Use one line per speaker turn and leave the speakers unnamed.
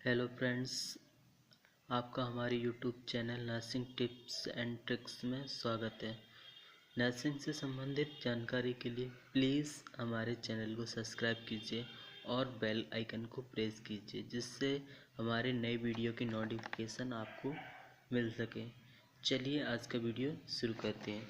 Hello friends, आपका हमारे YouTube channel nursing tips and tricks में स्वागत है। नर्सिंग से संबंधित जानकारी के लिए प्लीज़ हमारे चैनल को सब्सक्राइब कीजिए और बेल आइकन को प्रेस कीजिए, जिससे हमारे नए वीडियो की नोटिफिकेशन आपको मिल सके। चलिए आज का वीडियो शुरू करते हैं।